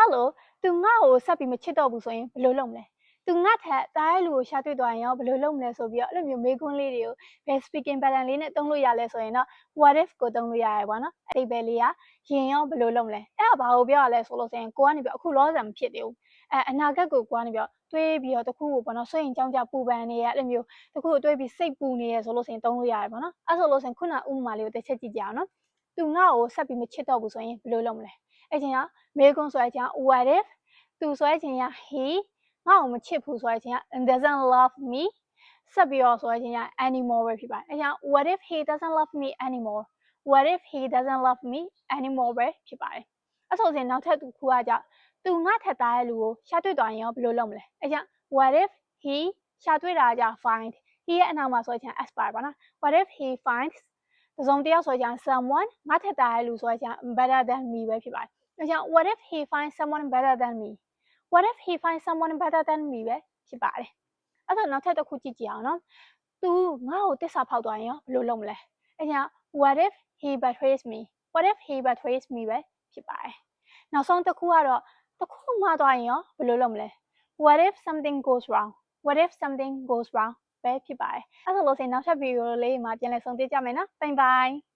hello သူငါ့ကိုဆက်ပြီးမချစ်တော့ဘူးဆိုရင်ဘယ်လိုလုပ်မလဲသူငါ့ထက်တားရဲ့လူကိုရှာတွေ့သွားရင်ရောဘယ်လိုလုပ်မလဲဆိုပြီးတော့အဲ့လိုမျိုးမေးခွန်းလေးတွေကိုဘယ် speaking pattern လေးနဲ့သုံးလို့ရလဲဆိုရင်တော့ what if ကိုသုံးလို့ရတယ်ပေါ့နော်အတိတ်ပဲလေးကရင်ရောဘယ်လိုလုပ်မလဲအဲ့ဒါဘာကိုပြောရလဲဆိုလို့ဆိုရင်ကိုကနေပြီးအခုလောဆယ်မဖြစ်သေးဘူးအနာဂတ်ကိုကနေပြီးတော့တွေးပြီးတော့တခုကိုပေါ့နော်ဆွေရင်ကြောင်းကြပူပန်နေရအဲ့လိုမျိုးတခုကိုတွေးပြီးစိတ်ပူနေရဆိုလို့ဆိုရင်သုံးလို့ရတယ်ပေါ့နော်အဲ့ဆိုလို့ဆိုရင်ခုနဥပမာလေးကိုတစ်ချက်ကြည့်ကြအောင်နော်သူငါ့ကိုဆက်ပြီးမချစ်တော့ဘူးဆိုရင်ဘယ်လိုလုပ်မလဲအဲ့ချင်းကမေးခွန်းဆိုတဲ့အချင်းက what if သူဆိုတဲ့အချင်းက he ငါ့ကိုမချစ်ဘူးဆိုတဲ့အချင်းက doesn't love me ဆက်ပြီးတော့ဆိုတဲ့အချင်းက anymore ပဲဖြစ်ပါတယ်အဲ့ချင်း what if he doesn't love me anymore what if he doesn't love me anymore ပဲဖြစ်ပါတယ်အဲ့ဆိုရင်နောက်ထပ်တစ်ခုကကြသူငါထက်သားရဲ့လူကိုရှာတွေ့သွားရင်ရောဘယ်လိုလုပ်မလဲအဲ့ချင်း what if he ရှာတွေ့တာကြ find he ရဲ့အနောက်မှာဆိုတဲ့အချင်း s ပါပါနော် what if he finds တစုံတစ်ယောက်ဆိုရင် someone ငါထက်သားရဲ့လူဆိုရင် better than me ပဲဖြစ်ပါတယ်အဲ့ချင်း what if he finds someone better than me what if he finds someone better than me ပဲဖြစ်ပါတယ်အဲ့တော့နောက်ထပ်တစ်ခုကြည့်ကြည့်အောင်နော်သူငါ့ကိုတစ္ဆာဖောက်သွားရင်ရောဘယ်လိုလုပ်မလဲအဲ့ချင်း what if he betrays me what if he betrays me ပဲဖြစ်ပါတယ်နောက်ဆုံးတစ်ခုကတော့တစ်ခုမှားသွားရင်ရောဘယ်လိုလုပ်မလဲ what if something goes wrong what if something goes wrong ပဲဖြစ်ပါတယ်အဲ့ဆိုလို့ဆိုရင်နောက်ထပ်ဗီဒီယိုလေးမှာပြန်လည်ဆုံတွေ့ကြမယ်နော် bye bye